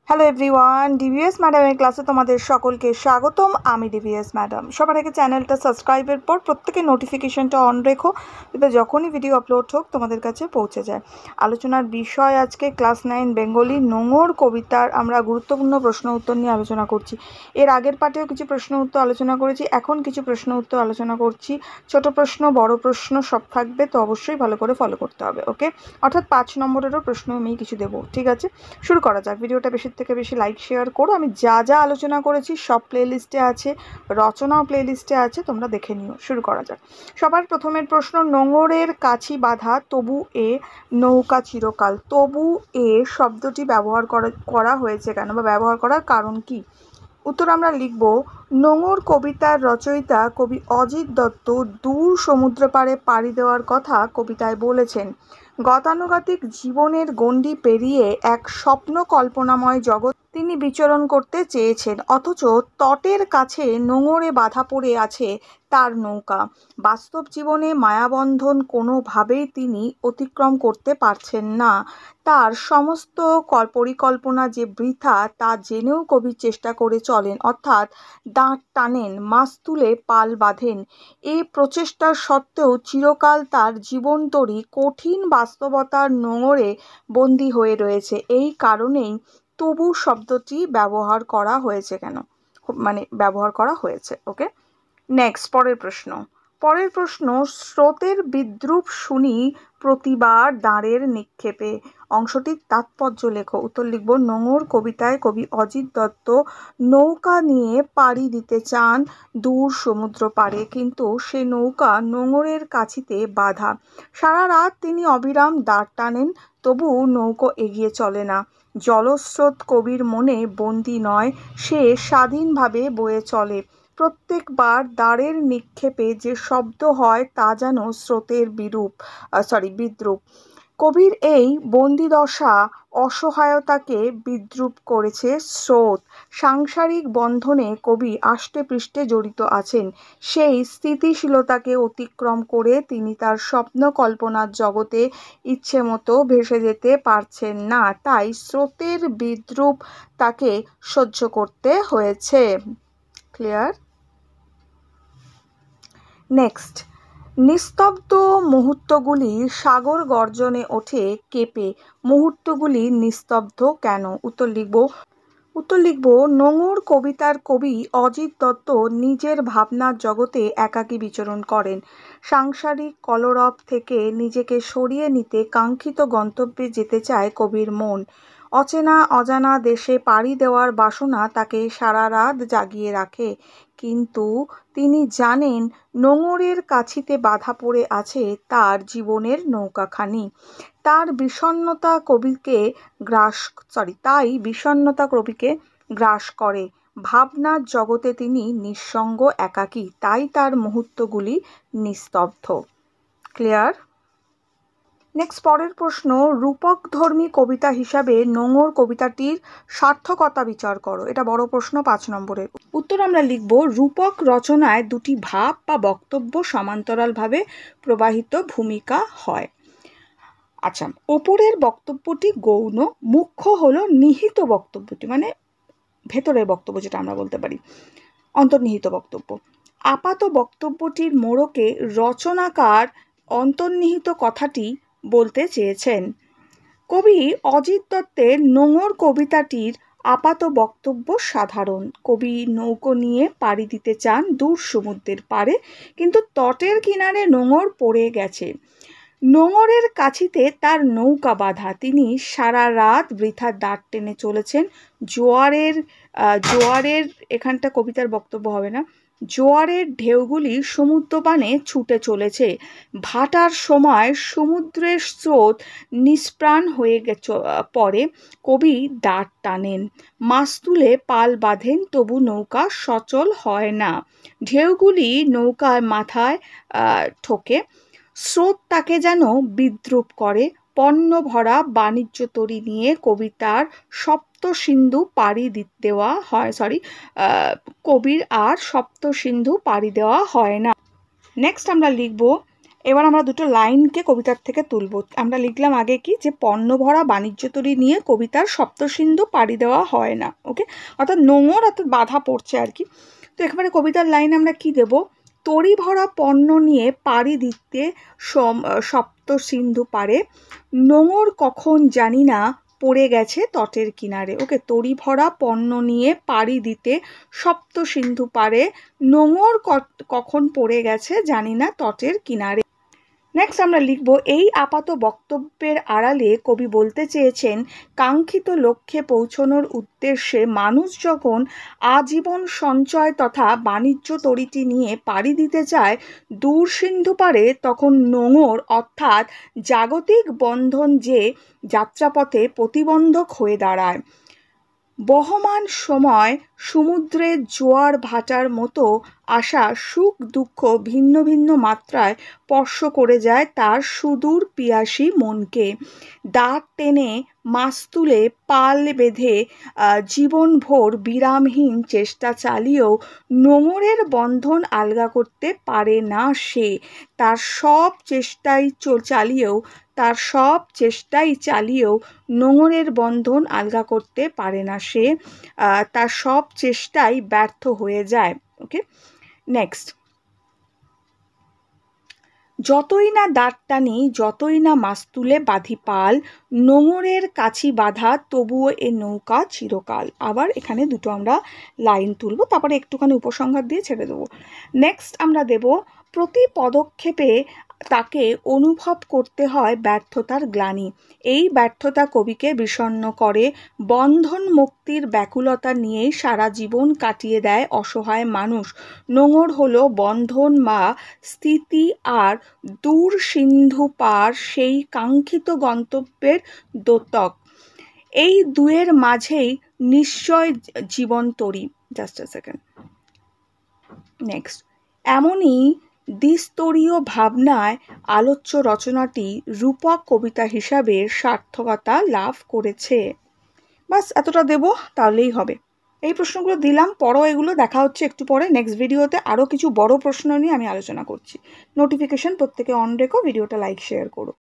Hello everyone, DVS ম্যাডামের ক্লাসে তোমাদের সকলকে স্বাগতম। আমি ডিভিএস ম্যাডাম। সবার আগে চ্যানেলটা সাবস্ক্রাইবের পর প্রত্যেকে নোটিফিকেশনটা অন রেখো, যাতে যখনই ভিডিও আপলোড হোক তোমাদের কাছে পৌঁছে যায়। আলোচনার বিষয় আজকে ক্লাস 9 বেঙ্গলি নোঙর কবিতার আমরা গুরুত্বপূর্ণ প্রশ্ন উত্তর নিয়ে আলোচনা করছি। এর আগের পার্টেও কিছু প্রশ্ন উত্তর আলোচনা করেছি, এখন কিছু প্রশ্ন উত্তর আলোচনা করছি। ছোট প্রশ্ন বড় প্রশ্ন সব থাকবে, তো অবশ্যই ভালো করে ফলো করতে হবে। ওকে, অর্থাৎ 5 নম্বরেরও প্রশ্ন আমি কিছু দেবো। ঠিক আছে, শুরু করা যাক। ভিডিওটা বেশি থেকে বেশি লাইক শেয়ার করো। আমি যা যা আলোচনা করেছি সব প্লেলিস্টে আছে, রচনাও প্লেলিস্টে আছে, তোমরা দেখে নিও। শুরু করা যাক। সবার প্রথমের প্রশ্ন, নোঙরের কাছি বাঁধা তবু এ নৌকা চিরকাল। তবু এ শব্দটি ব্যবহার করা হয়েছে কেন, বা ব্যবহার করার কারণ কি? উত্তর আমরা লিখব, নোঙর কবিতার রচয়িতা কবি অজিত দত্ত দূর সমুদ্র পাড়ে পাড়ি দেওয়ার কথা কবিতায় বলেছেন। গতানুগতিক জীবনের গণ্ডি পেরিয়ে এক স্বপ্ন কল্পনাময় জগৎ তিনি বিচরণ করতে চেয়েছেন, অথচ তটের কাছে নোঙরে বাঁধা পড়ে আছে তার নৌকা। বাস্তব জীবনে মায়াবন্ধন কোনোভাবেই তিনি অতিক্রম করতে পারছেন না। তার সমস্ত পরিকল্পনা যে বৃথা তা জেনেও কবি চেষ্টা করে চলেন, অর্থাৎ দাঁড় টানেন, মাছ তুলে পাল বাঁধেন। এই প্রচেষ্টার সত্ত্বেও চিরকাল তার জীবনতরী কঠিন বাস্তবতার নোঙরে বন্দী হয়ে রয়েছে। এই কারণেই তবু শব্দটি ব্যবহার করা হয়েছে কেন, ব্যবহার করা হয়েছে। ওকে, নেক্সট পরের প্রশ্ন, স্রোতের বিদ্রূপ শুনি প্রতিবার দাঁড়ের নিক্ষেপে। অংশটির তাৎপর্য লেখো। উত্তর লিখব, নোঙর কবিতায় কবি অজিত দত্ত নৌকা নিয়ে পাড়ি দিতে চান দূর সমুদ্র পাড়ে, কিন্তু সে নৌকা নোঙরের কাছিতে বাঁধা। সারা রাত তিনি অবিরাম দাঁড় টানেন, তবু নৌকো এগিয়ে চলে না। জলস্রোত কবির মনে বন্দী নয়, সে স্বাধীনভাবে বয়ে চলে। প্রত্যেকবার দাঁড়ের নিক্ষেপে যে শব্দ হয় তা যেন স্রোতের বিদ্রূপ। কবির এই বন্দিদশা অসহায়তাকে বিদ্রূপ করেছে স্রোত। সাংসারিক বন্ধনে কবি আষ্টে পৃষ্ঠে জড়িত আছেন। সেই স্থিতিশীলতাকে অতিক্রম করে তিনি তার স্বপ্ন কল্পনার জগতে ইচ্ছে মতো ভেসে যেতে পারছেন না, তাই স্রোতের বিদ্রূপ তাকে সহ্য করতে হয়েছে। ক্লিয়ার? নেক্সট, নিস্তব্ধ মুহূর্তগুলি সাগর গর্জনে ওঠে কেঁপে। মুহূর্তগুলি নিস্তব্ধ কেন? উত্তর লিখব, নোঙর কবিতার কবি অজিত দত্ত নিজের ভাবনার জগতে একাকী বিচরণ করেন। সাংসারিক কলরব থেকে নিজেকে সরিয়ে নিতে কাঙ্ক্ষিত গন্তব্যে যেতে চায় কবির মন। অচেনা অজানা দেশে পাড়ি দেওয়ার বাসনা তাকে সারা রাত জাগিয়ে রাখে, কিন্তু তিনি জানেন নোঙরের কাছিতে বাঁধা পড়ে আছে তার জীবনের নৌকাখানি। তাই বিষণ্ণতা কবিকে গ্রাস করে। ভাবনার জগতে তিনি নিঃসঙ্গ, একাকী, তাই তার মুহূর্তগুলি নিস্তব্ধ। ক্লিয়ার? নেক্সট, পরের প্রশ্ন, রূপকধর্মী কবিতা হিসাবে নোঙর কবিতাটির সার্থকতা বিচার করো। এটা বড় প্রশ্ন, 5 নম্বরের। উত্তর আমরা লিখব, রূপক রচনায় দুটি ভাব বা বক্তব্য সমান্তরালভাবে প্রবাহিত ভূমিকা হয়। আচ্ছা, ওপরের বক্তব্যটি গৌণ, মুখ্য হলো নিহিত বক্তব্যটি, মানে ভেতরের বক্তব্য, যেটা আমরা বলতে পারি অন্তর্নিহিত বক্তব্য। আপাত বক্তব্যটির মোড়কে রচনাকার অন্তর্নিহিত কথাটি বলতে চেয়েছেন। কবি অজিত দত্তের নোঙর কবিতাটির আপাত বক্তব্য সাধারণ। কবি নৌকো নিয়ে পাড়ি দিতে চান দূর সমুদ্রের পাড়ে, কিন্তু তটের কিনারে নোঙর পড়ে গেছে। নোঙরের কাছিতে তার নৌকা বাঁধা। তিনি সারা রাত বৃথা দাঁড় টেনে চলেছেন। জোয়ারের এখানটা কবিতার বক্তব্য হবে না। জোয়ারের ঢেউগুলি সমুদ্রপানে ছুটে চলেছে। ভাটার সময় সমুদ্রের স্রোত নিষ্প্রাণ হয়ে পড়ে। কবি দাঁড় টানেন, মাছ তুলে পাল বাঁধেন, তবু নৌকা সচল হয় না। ঢেউগুলি নৌকায় মাথায় ঠোকে। স্রোত তাকে যেন বিদ্রূপ করে। পণ্য ভরা বাণিজ্য তরী নিয়ে কবিতার সপ্তসিন্ধু পাড়ি দেওয়া হয় কবির আর সপ্তসিন্ধু পাড়ি দেওয়া হয় না। নেক্সট আমরা লিখব, এবার আমরা দুটো লাইনকে কবিতার থেকে তুলব। আমরা লিখলাম আগে কি, যে পণ্য ভরা বাণিজ্য তরী নিয়ে কবিতার সপ্তসিন্ধু পাড়ি দেওয়া হয় না। ওকে, অর্থাৎ নোঙর অর্থাৎ বাধা পড়ছে আর কি। তো একেবারে কবিতার লাইন আমরা কি দেব, তরী ভরা পণ্য নিয়ে পাড়ি দিতে সপ্তসিন্ধু পারে, নোঙর কখন জানি না পড়ে গেছে তটের কিনারে। ওকে, তরী ভরা পণ্য নিয়ে পাড়ি দিতে সপ্তসিন্ধু পারে, নোঙর কখন পড়ে গেছে জানি না তটের কিনারে। নেক্সট আমরা লিখব, এই আপাত বক্তব্যের আড়ালে কবি বলতে চেয়েছেন কাঙ্ক্ষিত লক্ষ্যে পৌঁছানোর উদ্দেশ্যে মানুষ যখন আজীবন সঞ্চয় তথা বাণিজ্য তরীটি নিয়ে পাড়ি দিতে চায় দূর সিন্ধু পারে, তখন নোঙর অর্থাৎ জাগতিক বন্ধন যে যাত্রাপথে প্রতিবন্ধক হয়ে দাঁড়ায়। বহমান সময় সমুদ্রের জোয়ার ভাটার মতো আসা সুখ দুঃখ ভিন্ন ভিন্ন মাত্রায় স্পর্শ করে যায় তার সুদূর পিয়াসী মনকে। দাঁত টেনে মাছ তুলে পাল বেঁধে জীবনভর বিরামহীন চেষ্টা চালিয়েও নোঙরের বন্ধন আলগা করতে পারে না সে। তার সব চেষ্টাই চালিয়েও নোঙরের বন্ধন আলগা করতে পারে না সে, তার সব চেষ্টাই ব্যর্থ হয়ে যায়। ওকে, নেক্সট, যতই না দাঁত টানি যতই না মাছ তুলে বাঁধি পাল, নোঙরের কাছি বাঁধা তবুও এ নৌকা চিরকাল। আবার এখানে দুটো আমরা লাইন তুলব, তারপরে একটুখানি উপসংহার দিয়ে ছেড়ে দেবো। নেক্সট আমরা দেব, প্রতি পদক্ষেপে তাকে অনুভব করতে হয় ব্যর্থতার গ্লানি। এই ব্যর্থতা কবিকে বিষণ্ণ করে। বন্ধন মুক্তির ব্যাকুলতা নিয়েই সারা জীবন কাটিয়ে দেয় অসহায় মানুষ। নোঙর হলো বন্ধন বা স্থিতি, আর দূর সিন্ধু পার সেই কাঙ্ক্ষিত গন্তব্যের দ্যোতক। এই দুয়ের মাঝেই নিশ্চয় জীবন তরী। Just a second. নেক্সট, এমনই দ্বিস্তরীয় ভাবনায় আলোচ্য রচনাটি রূপক কবিতা হিসাবে সার্থকতা লাভ করেছে। বাস এতটা দেব, তাহলেই হবে। এই প্রশ্নগুলো দিলাম, পড়ো এগুলো। দেখা হচ্ছে একটু পরে নেক্সট ভিডিওতে। আরও কিছু বড় প্রশ্ন নিয়ে আমি আলোচনা করছি। নোটিফিকেশন প্রত্যেকে অন রেখো, ভিডিওটা লাইক শেয়ার করো।